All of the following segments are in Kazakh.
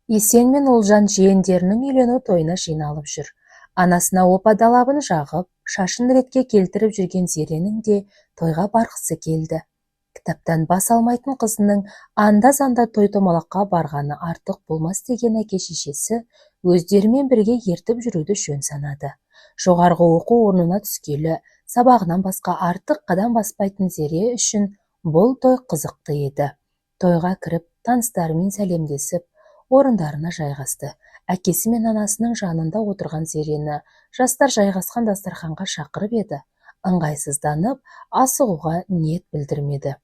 Есен мен Олжан жиендерінің үйлену тойына жиналып жүр. Анасына опа далабын жағып, шашын ретке келтіріп жүрген Зеренің де тойға барғысы келді. Кітаптан бас алмайтын қызының анда-санда той-томалаққа барғаны артық болмас деген әке-шешесі өздерімен бірге ертіп жүруді жөн санады. Жоғарғы оқу орнына түскелі, сабағынан басқа артық қадам баспайтын Зере үшін бұл той қызықты еді. Тойға кіріп, таныстарымен сәлемдесіп, орындарына жайғасты. Әкесі мен анасының жанында отырған Зерені жастар жайғасқан дастарханға шақырып еді. Ыңғайсызданып, асығуға ниет білдірмеді.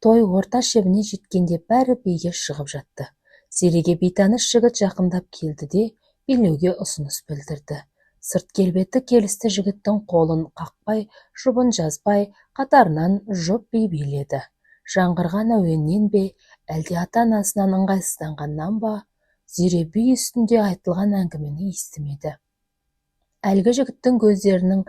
Той орта шебіне жеткенде бәрі биге шығып жатты. Зереге бейтаныс жігіт жақындап келді де билеуге ұсыныс білдірді. Сырт келбеті келісті жігіттің қолын қақпай, жұбын жазбай, қатарынан жұп би биледі. Жаңғырған әуеннен бе, әлде ата-анасынан ыңғайсызданғаннан ба, Зере би үстінде айтылған әңгімені естімеді. Әлгі жігіттің көздерінің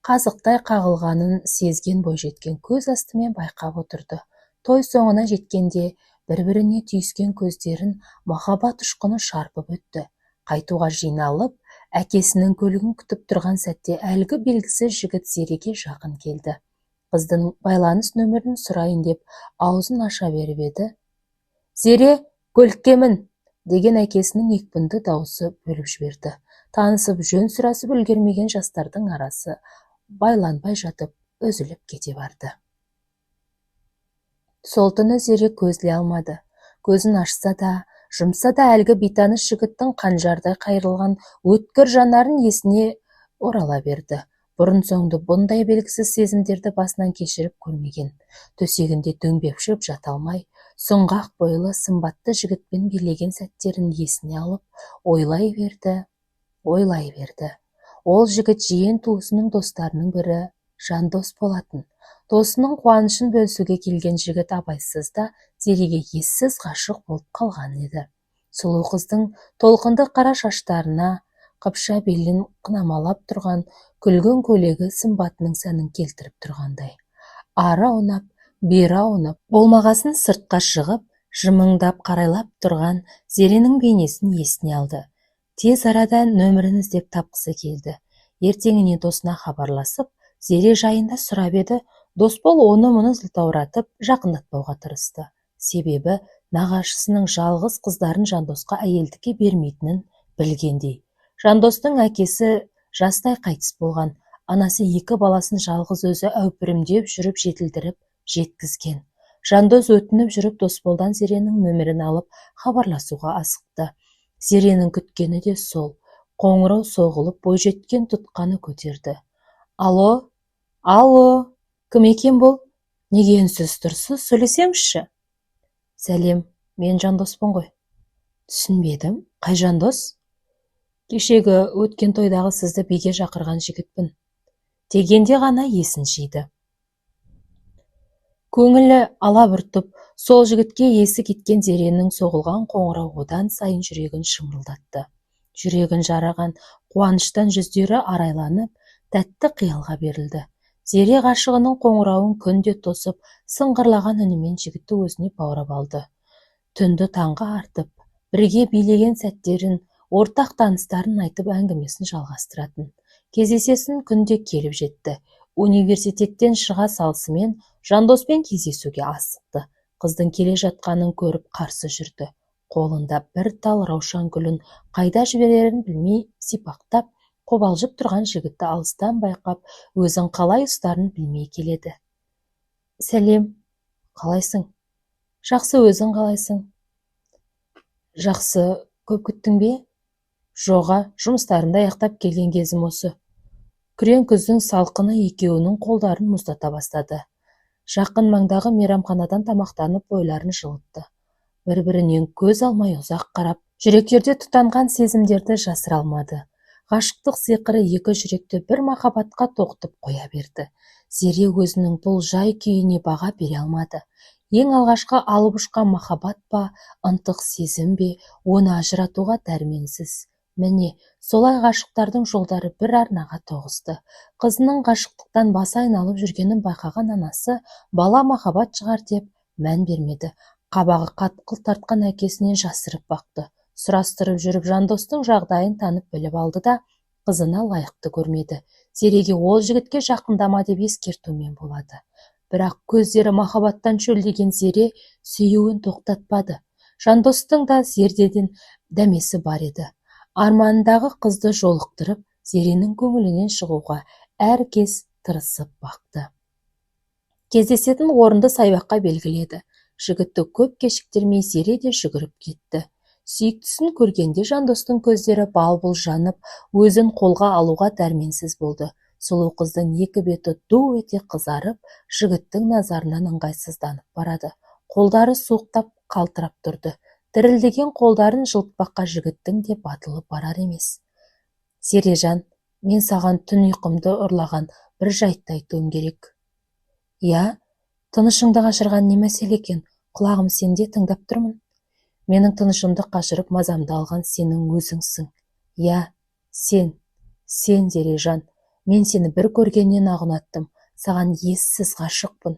қазықтай қағылғанын сезген бойжеткен көз астымен байқап отырды. Той соңына жеткенде бір-біріне түйіскен көздерін махаббат ұшқыны шарпып өтті. Қайтуға жиналып, әкесінің көлігін күтіп тұрған сәтте әлгі белгісіз жігіт Зереге жақын келді. Қыздың байланыс нөмірін сұрайын деп аузын аша беріп еді. «Зере, көлікке мін!» деген әкесінің екпінді дауысы бөліп жіберді. Танысып жөн сұрасып үлгермеген жастардың арасы байланбай жатып үзіліп кете барды. Сол түні Зере көзіле алмады. Көзін ашса да, жұмса да әлгі бейтаныс жігіттің қанжардай қайрылған өткір жанарын есіне орала берді. Бұрын-соңды бұндай белгісіз сезімдерді басынан кешіріп көрмеген. Төсегінде дөңбекшіп жата алмай, сұңғақ бойлы сымбатты жігітпен билеген сәттерін есіне алып, ойлай берді. Ол жігіт жиен туысының достарының бірі Жандос болатын. Досының қуанышын бөлісуге келген жігіт абайсызда Зереге ессіз ғашық болып қалған еді. Сұлу қыздың толқынды қара шаштарына, қыпша белін қынамалап тұрған күлгін көйлегі сымбатының сәнін келтіріп тұрғандай. Ары аунап, бері аунап, болмағасын сыртқа шығып, жымыңдап қарайлап тұрған Зеренің бейнесін есіне алды. Тез арада нөмірін іздеп тапқысы келді. Ертеңіне досына хабарласып, Зере жайында сұрап еді. Досбол оны-мұны сылтауратып жақындатпауға тырысты. Себебі нағашысының жалғыз қыздарын Жандосқа әйелдікке бермейтінін білгендей. Жандостың әкесі жастай қайтыс болған, анасы екі баласын жалғыз өзі әупірімдеп жүріп жетілдіріп жеткізген. Жандос өтініп жүріп Досболдан Зеренің нөмірін алып хабарласуға асықты. Зеренің күткені де сол. Қоңырау соғылып, бойжеткен тұтқаны көтерді. «Алло, кім екен бұл? Неге үнсіз тұрсыз, сөйлесеңізші?» «Сәлем, мен Жандоспын ғой». «Түсінбедім, қай Жандос?» «Кешегі өткен тойдағы сізді биге шақырған жігітпін» дегенде ғана есін жиды. Көңілі алабұртып, сол жігітке есі кеткен Зеренің соғылған қоңырау одан сайын жүрегін шымырлатты. Жүрегін жараған қуаныштан жүздері арайланып, тәтті қиялға берілді. Зере ғашығының қоңырауын күнде тосып, сыңғырлаған үнімен жігітті өзіне баурап алды. Түнді таңға артып, бірге билеген сәттерін, ортақ таныстарын айтып әңгімесін жалғастыратын. Кездесесін күнде келіп жетті. Университеттен шыға салысымен Жандоспен кездесуге асықты. Қыздың келе жатқанын көріп қарсы жүрді. Қолында бір тал раушан гүлін қайда жіберерін білмей сипақтап, қобалжып тұрған жігітті алыстан байқап, өзін қалай ұстарын білмей келеді. «Сәлем, қалайсың?» «Жақсы, өзің қалайсың?» «Жақсы, көп күттің бе?» «Жоға, жұмыстарымды аяқтап келген кезім осы». Күрең күздің салқыны екеуінің қолдарын мұздата бастады. Жақын маңдағы мейрамханадан тамақтанып бойларын жылытты. Бір-бірінен көз алмай ұзақ қарап, жүректерде тұтанған сезімдерді жасыра алмады. Ғашықтық сиқыры екі жүректі бір махаббатқа тоқтып қоя берді. Зере өзінің бұл жай күйіне баға бере алмады. Ең алғашқы алып ұшқан махаббат па, ынтық сезім бе, оны ажыратуға дәрменсіз. Міне, солай ғашықтардың жолдары бір арнаға тоғысты. Қызының ғашықтықтан басы айналып жүргенін байқаған анасы, бала махаббат шығар деп мән бермеді. Қабағы қатқыл тартқан әкесінен жасырып бақты. Сұрастырып жүріп жандостың жағдайын танып біліп алды да, қызына лайықты көрмеді. Зереге ол жігітке жақындама деп ескертумен болады. Бірақ көздері махаббаттан шөлдеген Зере сүюін тоқтатпады. Жандостың да Зердеден дәмесі бар еді. Арманындағы қызды жолықтырып, Зеренің көңілінен шығуға әр кез тырысып бақты. Кездесетін орынды саябаққа белгіледі. Жігітті көп кешіктірмей Зере де жүгіріп кетті. Сүйіктісін көргенде жандостың көздері бал-бұл жанып, өзін қолға алуға дәрменсіз болды. Сұлу қыздың екі беті ду ете қызарып, жігіттің назарынан ыңғайсызданып барады. Қолдары суықтап, қалтырап тұрды. Дірілдеген қолдарын жылытпаққа жігіттің де батылы барар емес. Зережан, мен саған түн ұйқымды ұрлаған бір жайтты айтуым керек. Я, тынышыңды қашырған не мәселе екен? Құлағым сенде, тыңдап тұрмын. Менің тынышымды қашырып мазамды алған сенің өзіңсің. Я, сен Зережан, мен сені бір көргеннен ұнаттым. Саған ессіз ғашықпын.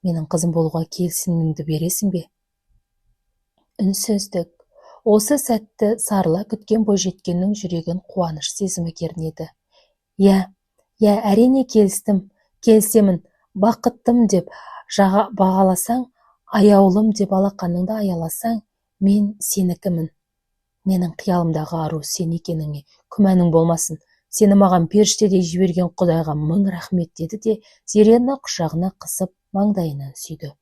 Менің қызым болуға келісіміңді бересің бе? Үнсіздік. Осы сәтті сарыла күткен бойжеткеннің жүрегін қуаныш сезімі кернеді. Я, әрине келісемін. Бақыттым деп бағаласаң, аяулым деп алақаныңды аяласаң, мен сенікімін. Менің қиялымдағы ару сен екеніңе күмәнің болмасын. Сені маған періштедей жіберген Құдайға мың рахмет, деді де Зерені құшағына қысып маңдайынан сүйді.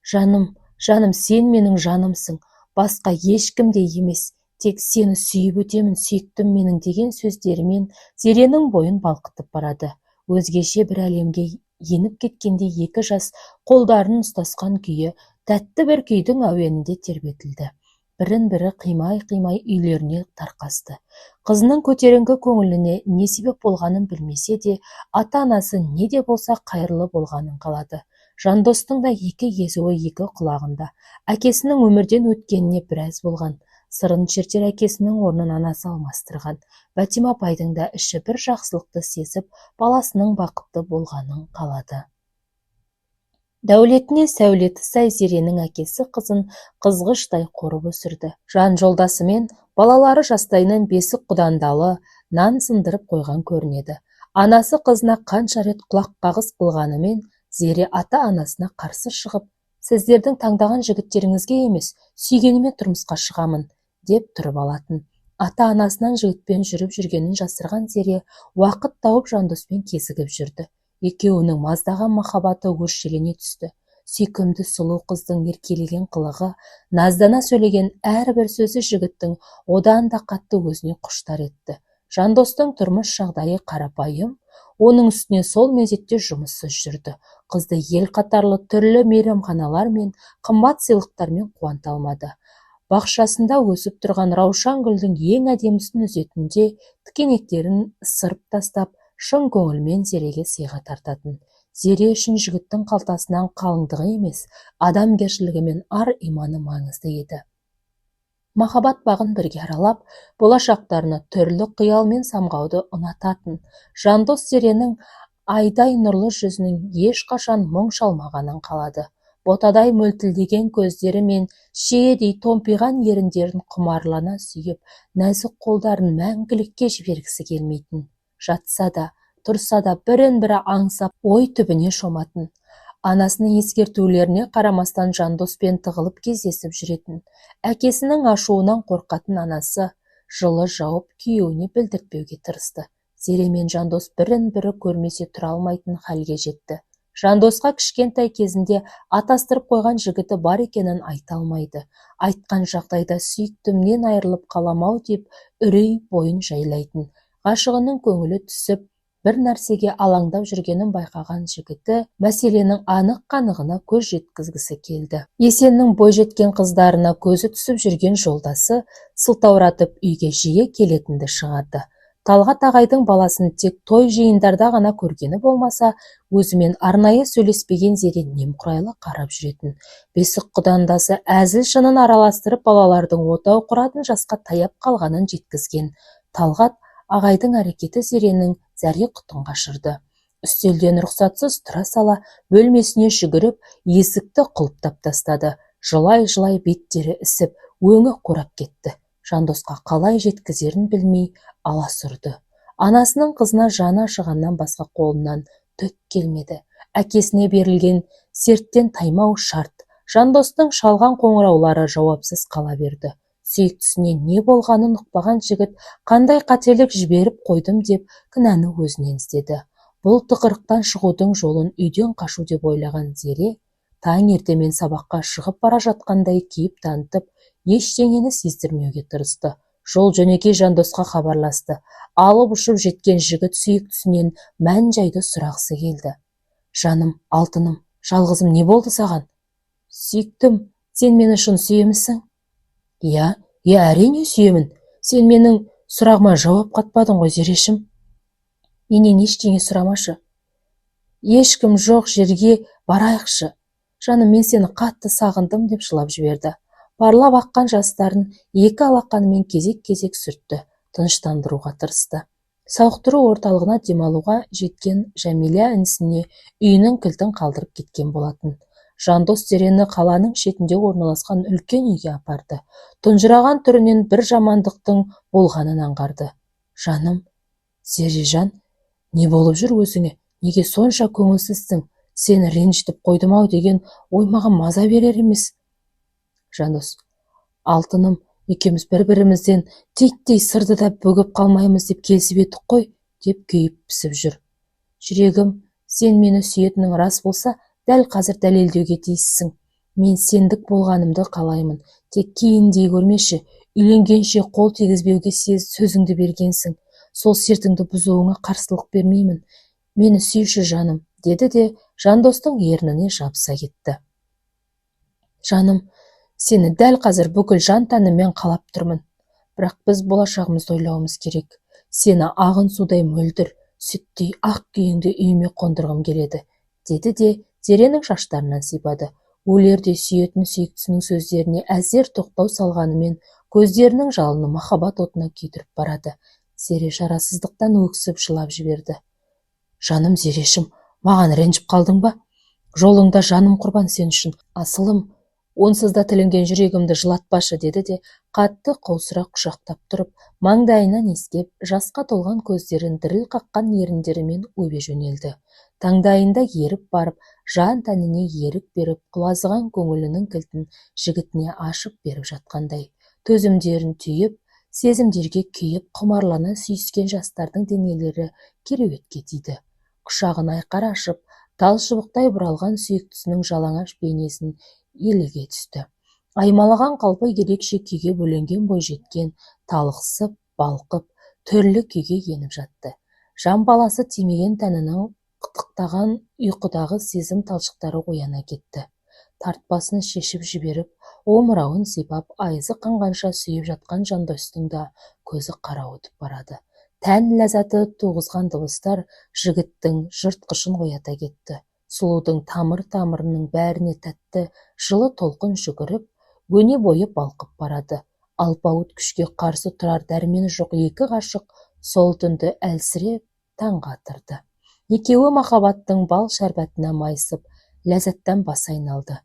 Жаным, сен менің жанымсың. Басқа ешкім де емес. Тек сені сүйіп өтемін, сүйіктім менің деген сөздерімен Зеренің бойын балқытып барады. Өзгеше бір әлемге еніп кеткенде екі жас қолдарын ұстасқан күйі тәтті бір күйдің әуенінде тербетілді. Бірін-бірі қимай-қимай үйлеріне тарқасты. Қызының көтеріңкі көңіліне не себеп болғанын білмесе де, ата-анасы не де болса қайырлы болғанын қалады. Жандостың да екі езуі екі құлағында. Әкесінің өмірден өткеніне біраз болған. Сырын шертер әкесінің орнын анасы алмастырған. Бәтима апайдың да іші бір жақсылықты сезіп, баласының бақытты болғанын қалады. Дәулетіне сәулеті сай Зеренің әкесі қызын қызғыштай қорып өсірді. Жан жолдасымен балалары жастайынан бесік құдандалы нан сындырып қойған көрінеді. Анасы қызына қанша рет құлақ қағыс қылғанымен, Зере ата-анасына қарсы шығып, сіздердің таңдаған жігіттеріңізге емес, сүйгеніме тұрмысқа шығамын, деп тұрып алатын. Ата-анасынан жігітпен жүріп жүргенін жасырған Зере уақыт тауып жандоспен кезігіп жүрді. Екеуінің маздаған махаббаты өршелене түсті. Сүйкімді сұлу қыздың еркелеген қылығы, наздана сөйлеген әрбір сөзі жігіттің одан да қатты өзіне құштар етті. Жандостың тұрмыс жағдайы қарапайым, оның үстіне сол мезетте жұмыссыз жүрді. Қызды ел қатарлы түрлі мейрамханалар мен қымбат сыйлықтармен қуанта алмады. Бақшасында өсіп тұрған раушан гүлдің ең әдемісін үзетінде тікенектерін ысырып тастап, шын көңілмен Зереге сыйға тартатын. Зере үшін жігіттің қалтасынан қалыңдығы емес, адамгершілігі мен ар-иманы маңызды еді. Махаббат бағын бірге аралап, болашақтарына түрлі қиял мен самғауды ұнататын. Жандос Зеренің айдай нұрлы жүзінің ешқашан мұң шалмағанын қалады. Ботадай мөлтілдеген көздері мен шиедей томпиған еріндерін құмарлана сүйіп, нәзік қолдарын мәңгілікке жібергісі келмейтін. Жатса да, тұрса да бірін-бірі аңсап, ой түбіне шоматын. Анасының ескертулеріне қарамастан Жандоспен тығылып кездесіп жүретін. Әкесінің ашуынан қорқатын анасы жылы жауып күйеуіне білдіртпеуге тырысты. Зере мен Жандос бірін-бірі көрмесе тұра алмайтын халге жетті. Жандосқа кішкентай кезінде атастырып қойған жігіті бар екенін айта алмайды. Айтқан жағдайда сүйіктімнен айырылып қаламау деп үрей бойын жайлайтын. Ғашығының көңілі түсіп, бір нәрсеге алаңдап жүргенін байқаған жігіті мәселенің анық-қанығына көз жеткізгісі келді. Есеннің бойжеткен қыздарына көзі түсіп жүрген жолдасы сылтауратып үйге жиі келетінді шығарды. Талғат ағайдың баласын тек той жиындарда ғана көргені болмаса, өзімен арнайы сөйлеспеген Зере немқұрайлы қарап жүретін. Бесік құдандасы әзіл шынын араластырып балалардың отау құратын жасқа таяп қалғанын жеткізген. Талғат ағайдың әрекеті Зеренің зәре құтын қашырды. Үстелден рұқсатсыз тұра сала, бөлмесіне жүгіріп, есікті құлыптап тастады. Жылай-жылай беттері ісіп, өңі қурап кетті. Жандосқа қалай жеткізерін білмей аласұрды. Анасының қызына жаны ашығаннан басқа қолынан түк келмеді. Әкесіне берілген серттен таймау шарт. Жандостың шалған қоңыраулары жауапсыз қала берді. Сүйіктісіне не болғанын ұқпаған жігіт қандай қателік жіберіп қойдым деп кінәні өзінен іздеді. Бұл тығырықтан шығудың жолын үйден қашу деп ойлаған Зере таң ертемен сабаққа шығып бара жатқандай кейіп танытып, ештеңені сездірмеуге тырысты. Жол жөнекей Жандосқа хабарласты. Алып ұшып жеткен жігіт сүйіктісінен мән-жайды сұрағысы келді. Жаным, алтыным, жалғызым, не болды саған? Сүйіктім, сен мені шын сүйемісің? Иә, әрине сүйемін. Сен менің сұрағыма жауап қатпадың ғой, Зерешім. Менен ештеңе сұрамашы. Ешкім жоқ жерге барайықшы. Жаным, мен сені қатты сағындым деп жылап жіберді. Парлап аққан жастарын екі алақанымен кезек-кезек сүртті, тыныштандыруға тырысты. Сауықтыру орталығына демалуға жеткен Жәмила інісіне үйінің кілтін қалдырып кеткен болатын. Жандос Зерені қаланың шетінде орналасқан үлкен үйге апарды. Тұнжыраған түрінен бір жамандықтың болғанын аңғарды. Жаным, Зережан, не болып жүр өзіңе? Неге сонша көңілсізсің? Сені ренжітіп қойдым-ау деген ой маған маза берер емес. Жандос, алтыным, екеуміз бір-бірімізден титтей сырды да бөгіп қалмаймыз деп келісіп едік қой, деп күйіп пісіп жүр. Жүрегім, сен мені сүйетінің рас болса, дәл қазір дәлелдеуге тиіссің. Мен сендік болғанымды қалаймын. Тек кейіндей көрмеші, үйленгенше қол тигізбеуге сөзіңді бергенсің. Сол сертіңді бұзуыңа қарсылық бермеймін. Мені сүйші жаным, деді де Жандостың ерніне жабыса кетті. Жаным, сені дәл қазір бүкіл жан тәніммен қалап тұрмын. Бірақ біз болашағымызды ойлауымыз керек. Сені ағын судай мөлдір, сүттей ақ күйіңді үйіме қондырғым келеді, деді де Зеренің шаштарынан сипады. Өлерде сүйетін сүйіктісінің сөздеріне әзер тоқтау салғанымен көздерінің жалыны махаббат отына күйдіріп барады. Зере шарасыздықтан өксіп жылап жіберді. Жаным, Зерешім, маған ренжіп қалдың ба? Жолыңда жаным құрбан сен үшін. Асылым, онсыз да тілінген жүрегімді жылатпашы, деді де қатты қаусыра құшақтап тұрып, маңдайынан иіскеп, жасқа толған көздерін діріл қаққан еріндерімен өбе жөнелді. Таңдайында еріп барып, жан тәніне ерік беріп, құлазыған көңілінің кілтін жігітіне ашып беріп жатқандай. Төзімдерін түйіп, сезімдерге күйіп, құмарлана сүйіскен жастардың денелері кереуетке тиді. Құшағын айқара ашып, тал шыбықтай бұралған сүйіктісінің жалаңаш бейнесін елеге түсті. Аймалаған қалпы ерекше күйге бөленген бойжеткен, талықсып, балқып, түрлі күйге еніп жатты. Жан баласы тимеген тәнінің қытықтаған ұйқыдағы сезім талшықтары ояна кетті. Тартпасын шешіп жіберіп, омырауын сипап, айызы қанғанша сүйіп жатқан Жандостың да көзі қарауытып барады. Тән ләззаты туғызған дыбыстар жігіттің жыртқышын оята кетті. Сұлудың тамыр-тамырының бәріне тәтті, жылы толқын жүгіріп, өне бойы балқып барады. Алпауыт күшке қарсы тұрар дәрмені жоқ екі ғашық сол түнді әлсіреп таңға атырды. Екеуі махаббаттың бал шәрбәтіне майысып, ләззаттан бас айналды.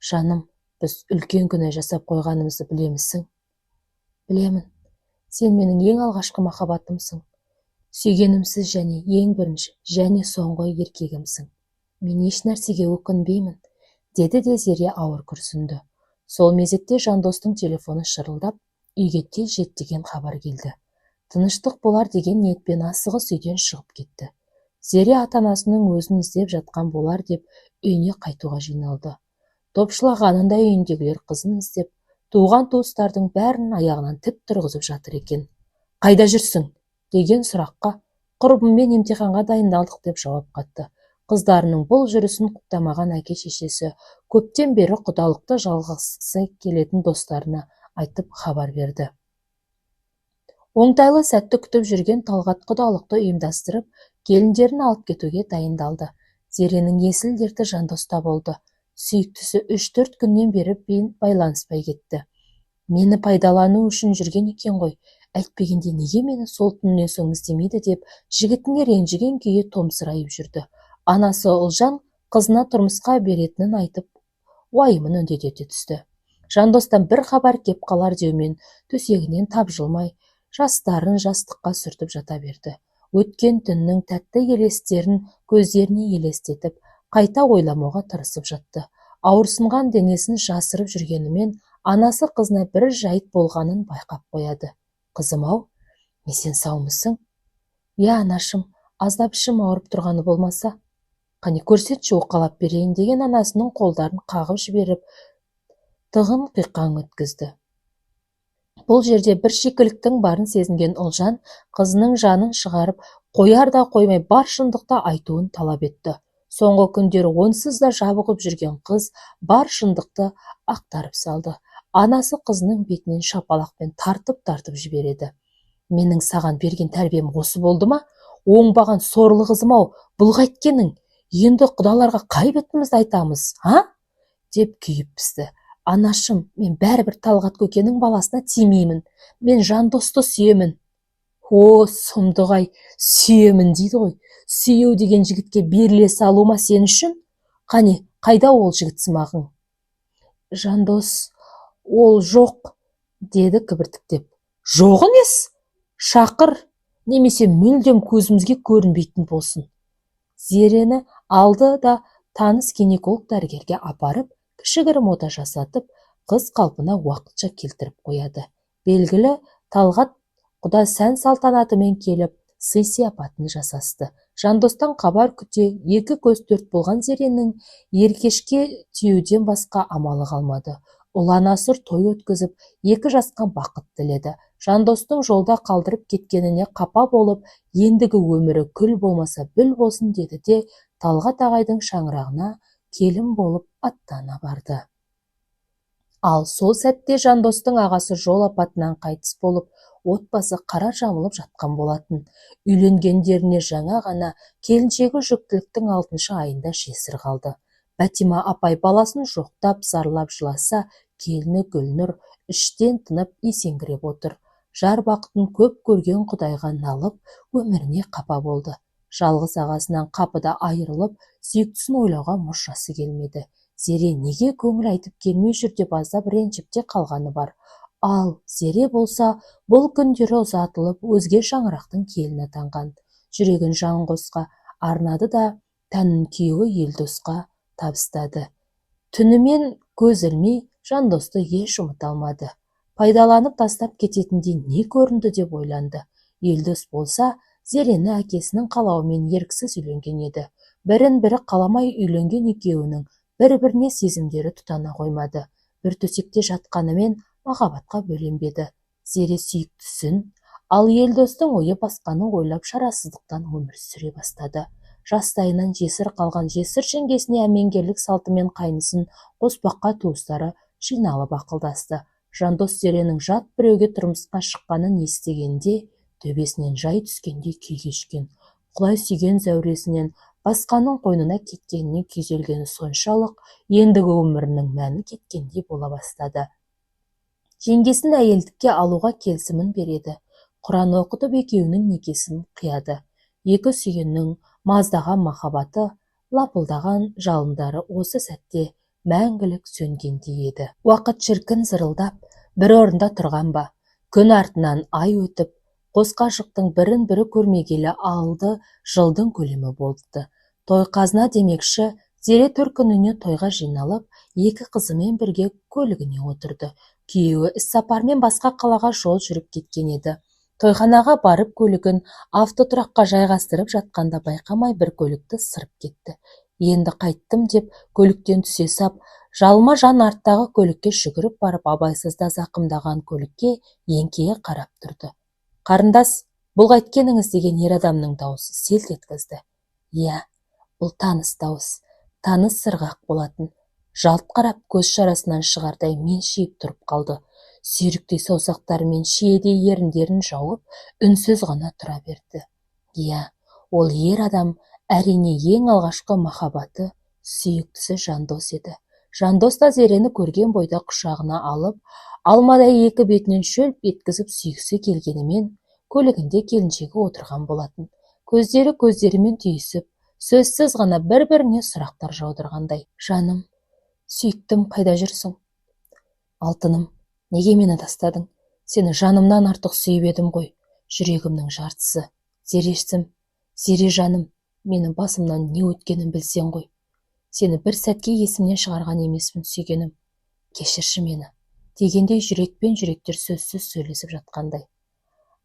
Жаным, біз үлкен күнә жасап қойғанымызды білемісің? Білемін. Сен менің ең алғашқы махаббатымсың. Сүйгенімсіз және ең бірінші және соңғы еркегімсің. Мен еш нәрсеге өкінбеймін, деді де Зере ауыр күрсінді. Сол мезетте Жандостың телефоны шырылдап, үйге тез жет деген хабар келді. Тыныштық болар деген ниетпен асығыс үйден шығып кетті. Зере ата-анасының өзін іздеп жатқан болар деп үйіне қайтуға жиналды. Топшылағанында үйіндегілер қызын іздеп, туған туыстардың бәрін аяғынан тік тұрғызып жатыр екен. Қайда жүрсің? Деген сұраққа құрбыммен емтиханға дайындалдық деп жауап қатты. Қыздарының бұл жүрісін құптамаған әке-шешесі көптен бері құдалықты жалғасқысы келетін достарына айтып хабар берді. Оңтайлы сәтті күтіп жүрген Талғат құдалықты ұйымдастырып, келіндерін алып кетуге дайындалды. Зеренің есіл дерті Жандоста болды. Сүйіктісі 3-4 күннен бері байланыспай кетті. Мені пайдалану үшін жүрген екен ғой, әйтпегенде неге мені сол түннен соң іздемейді деп жігітіне ренжіген күйі томсырайып жүрді. Анасы Ұлжан қызына тұрмысқа беретінін айтып, уайымын үндете түсті. Жандостан бір хабар кеп қалар деумен төсегінен тапжылмай, жастарын жастыққа сүртіп жата берді. Өткен түннің тәтті елестерін көздеріне елестетіп, қайта ойламауға тырысып жатты. Ауырсынған денесін жасырып жүргенімен, анасы қызына бір жайт болғанын байқап қояды. Қызым-ау, сен саумысың? Я, анашым, аздап ішім ауырып тұрғаны болмаса. Қане көрсетші, уқалап берейін деген анасының қолдарын қағып жіберіп, тығын қиқаң өткізді. Бұл жерде бір шикіліктің барын сезінген Ұлжан қызының жанын шығарып, қояр да қоймай бар шындықты айтуын талап етті. Соңғы күндері онсыз да жабығып жүрген қыз бар шындықты ақтарып салды. Анасы қызының бетінен шапалақпен тартып жібереді. Менің саған берген тәрбием осы болды ма? Оңбаған сорлы қызым-ау, бұл қайткенің? Енді құдаларға қай бетімізді айтамыз, а? Деп күйіп пісті. Анашым, мен бәрібір Талғат көкенің баласына тимеймін. Мен Жандосты сүйемін. О, сұмдық-ай, сүйемін дейді ғой. Сүйеу деген жігітке беріле салу ма сен үшін? Қане, қайда ол жігіт сымағың? Жандос, ол жоқ, деді кібіртіктеп. Жоғы нес? Шақыр, немесе мүлдем көзімізге көрінбейтін болсын. Зерені алды да таныс гинеколог дәрігерге апарып, кішігірім ота жасатып, қыз қалпына уақытша келтіріп қояды. Белгілі Талғат құда сән салтанатымен келіп, сый-сияпатын жасасты. Жандостан хабар күте, екі көз төрт болған Зеренің еркешке тиюден басқа амалы қалмады. Ұлан-асыр той өткізіп, екі жасқа бақыт тіледі. Жандостың жолда қалдырып кеткеніне қапа болып, ендігі өмірі күл болмаса бүл болсын деді де, Талғат ағайдың шаңырағына келін болып аттана барды. Ал сол сәтте Жандостың ағасы жол апатынан қайтыс болып, отбасы қара жамылып жатқан болатын. Үйленгендеріне жаңа ғана келіншегі жүктіліктің 6 айында жесір қалды. Бәтима апай баласын жоқтап, зарлап жыласа, келіні Гүлнұр іштен тынып есеңгіреп отыр. Жар бақытын көп көрген Құдайға налып, өміріне қапа болды. Жалғыз ағасынан қапыда айырылып, сүйіктісін ойлауға мұршасы келмеді. Зере неге көңіл айтып келмей жүр деп аздап ренжіп те қалғаны бар. Ал Зере болса, бұл күндері ұзатылып, өзге шаңырақтың келіні атанған. Жүрегін Жанғосқа арнады да, тәнін күйеуі Елдосқа табыстады. Түнімен көз ілмей, Жандосты еш ұмыта алмады. Пайдаланып тастап кететіндей не көрінді деп ойланды. Елдос болса, Зерені әкесінің қалауымен еріксіз үйленген еді. Бірін-бірі қаламай үйленген екеуінің бір-біріне сезімдері тұтана қоймады. Бір төсекте жатқанымен махаббатқа бөленбеді. Зере сүйіктісін, ал Елдостың ойы басқаны ойлап шарасыздықтан өмір сүре бастады. Жастайынан жесір қалған жесір жеңгесіне әмеңгерлік салтымен қайнысын қоспаққа туыстары жиналып ақылдасты. Жандос Зеренің жат біреуге тұрмысқа шыққанын естігенде, төбесінен жай түскендей күй кешкен. Құлай сүйген зәуресінен басқаның қойнына кеткеніне күйзелгені соншалық, ендігі өмірінің мәні кеткендей бола бастады. Жеңгесін әйелдікке алуға келісімін береді. Құран оқытып екеуінің некесін қияды. Екі сүйгеннің маздаған махаббаты, лапылдаған жалындары осы сәтте мәңгілік сөнгендей еді. Уақыт шіркін зырылдап, бір орында тұрған ба? Күн артынан ай өтіп, қос ғашықтың бірін-бірі көрмегелі алды жылдың көлемі болды. Той қазына демекші, Зере төркініне тойға жиналып, екі қызымен бірге көлігіне отырды. Күйеуі іссапармен басқа қалаға жол жүріп кеткен еді. Тойханаға барып көлігін автотұраққа жайғастырып жатқанда байқамай бір көлікті сырып кетті. Енді қайттым деп көліктен түсе сап, жалма жан арттағы көлікке жүгіріп барып, абайсызда зақымдаған көлікке еңкейе қарап тұрды. Қарындас, бұл қайткеніңіз деген ер адамның дауысы селт еткізді. Иә, бұл таныс дауыс, таныс сырғақ болатын. Жалт қарап көз шарасынан шығардай мен шиіп тұрып қалды. Сүйріктей саусақтарымен шиедей еріндерін жауып, үнсіз ғана тұра берді. Иә, ол ер адам әрине ең алғашқы махаббаты, сүйіктісі Жандос еді. Жандос та Зерені көрген бойда құшағына алып, алмадай екі бетінен шөлп еткізіп сүйгісі келгенімен, көлігінде келіншегі отырған болатын. Көздері көздерімен түйісіп, сөзсіз ғана бір-біріне сұрақтар жаудырғандай. Жаным, сүйіктім, қайда жүрсің? Алтыным, неге мені тастадың? Сені жанымнан артық сүйіп едім ғой, жүрегімнің жартысы. Зерештім, Зере жаным, менің басымнан не өткенін білсең ғой. Сені бір сәтке есімнен шығарған емеспін сүйгенім. Кешірші мені, дегендей жүрекпен жүректер сөзсіз сөйлесіп жатқандай.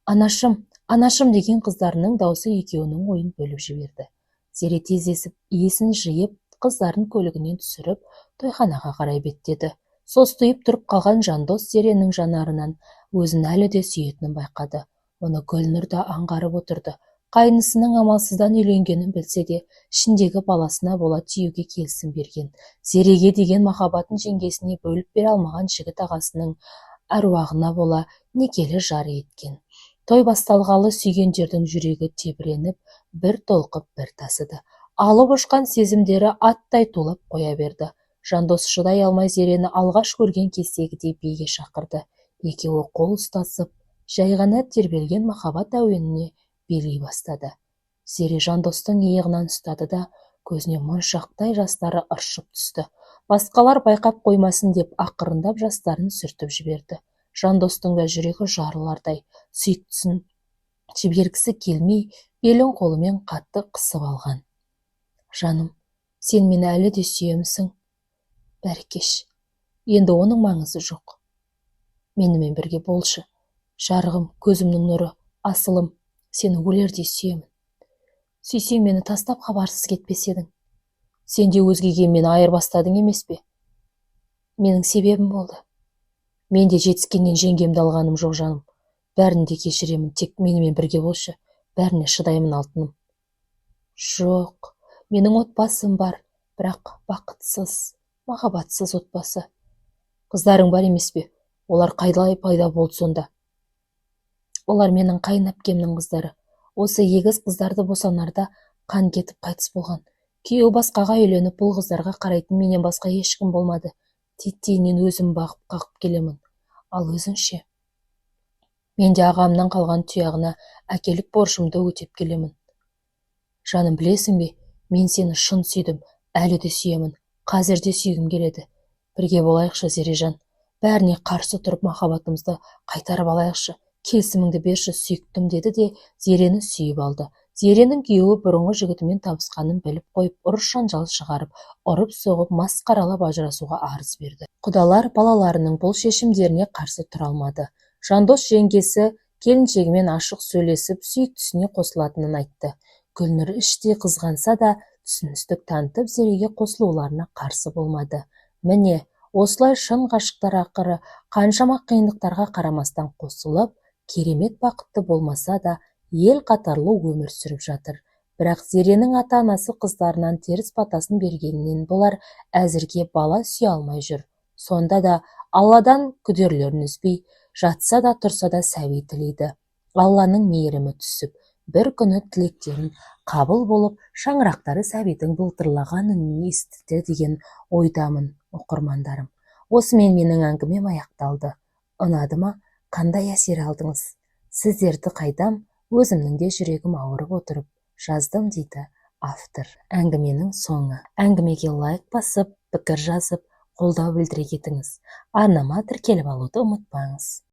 Анашым, анашым деген қыздарының даусы екеуінің ойын бөліп жіберді. Зере тездесіп, иесін жиып, қыздарын көлігінен түсіріп, тойханаға қарай беттеді. Состиып тұрып қалған Жандос Зеренің жанарынан өзін әлі де сүйетінін байқады. Оны Гүлнұр да аңғарып отырды. Қайнысының амалсыздан үйленгенін білсе де, ішіндегі баласына бола тиюге келісім берген. Зереге деген махаббатын жеңгесіне бөліп бере алмаған жігіт ағасының әруағына бола некелі жары еткен. Той басталғалы сүйгендердің жүрегі тебіреніп, бір толқып, бір тасыды. Алып ұшқан сезімдері аттай тулап қоя берді. Жандос шыдай алмай Зерені алғаш көрген кездегідей биге шақырды. Екеуі қол ұстасып, жай ғана тербелген махаббат әуеніне билей бастады. Зере Жандостың иығынан ұстады да, көзіне моншақтай жастары ыршып түсті. Басқалар байқап қоймасын деп ақырындап жастарын сүртіп жіберді. Жандостың да жүрегі жарылардай, сүйіктісін жібергісі келмей, белін қолымен қатты қысып алған. Жаным, сен мені әлі де сүйемісің? Бәрекеш, енді оның маңызы жоқ. Менімен бірге болшы. Жарығым, көзімнің нұры, асылым, сені өлердей сүйемін. Сүйсең мені тастап хабарсыз кетпес едің. Сен де өзгеге мені айырбастадың емес пе? Менің себебім болды. Мен де жетіскеннен жеңгемді алғаным жоқ жаным. Бәрін де кешіремін, тек менімен бірге болшы. Бәріне шыдаймын алтыным. Жоқ, менің отбасым бар, бірақ бақытсыз, махаббатсыз отбасы. Қыздарың бар емес пе? Олар қайда пайда болды сонда? Олар менің қайын әпкемнің қыздары. Осы егіз қыздарды босанарда қан кетіп қайтыс болған. Күйеуі басқаға үйленіп, бұл қыздарға қарайтын менен басқа ешкім болмады. Титтейінен өзім бағып қағып келемін. Ал өзіңше? Мен де ағамнан қалған тұяғына әкелік борышымды өтеп келемін. Жаным, білесің бе, мен сені шын сүйдім, әлі де сүйемін, қазір де сүйгім келеді. Бірге болайықшы, Зережан. Бәріне қарсы тұрып махаббатымызды қайтарып алайықшы. Келісіміңді берші, сүйіктім, деді де Зерені сүйіп алды. Зеренің күйеуі бұрынғы жігітімен табысқанын біліп қойып, ұрыс-жанжал шығарып, ұрып-соғып, масқаралап ажырасуға арыз берді. Құдалар балаларының бұл шешімдеріне қарсы тұра алмады. Жандос жеңгесі келіншегімен ашық сөйлесіп, сүйіктісіне қосылатынын айтты. Гүлнұр іштей қызғанса да, түсіністік танытып, Зереге қосылуларына қарсы болмады. Міне, осылай шын ғашықтар ақыры қаншама қиындықтарға қарамастан қосылып, керемет бақытты болмаса да, ел қатарлы өмір сүріп жатыр. Бірақ Зеренің ата-анасы қыздарынан теріс батасын бергенінен болар әзірге бала сүйе алмай жүр. Сонда да Алладан күдерлерін үзбей, жатса да тұрса да сәби тілейді. Алланың мейірімі түсіп, бір күні тілектерін қабыл болып, шаңырақтары сәбидің былдырлаған үнін естіді деген ойдамын, оқырмандарым. Осымен менің әңгімем аяқталды. Ұнады ма? Қандай әсер алдыңыз? Сіздерді қайдам, өзімнің де жүрегім ауырып отырып жаздым, дейді автор. Әңгіменің соңы. Әңгімеге лайк басып, пікір жазып, қолдау білдіре кетіңіз. Арнама тіркеліп алуды ұмытпаңыз.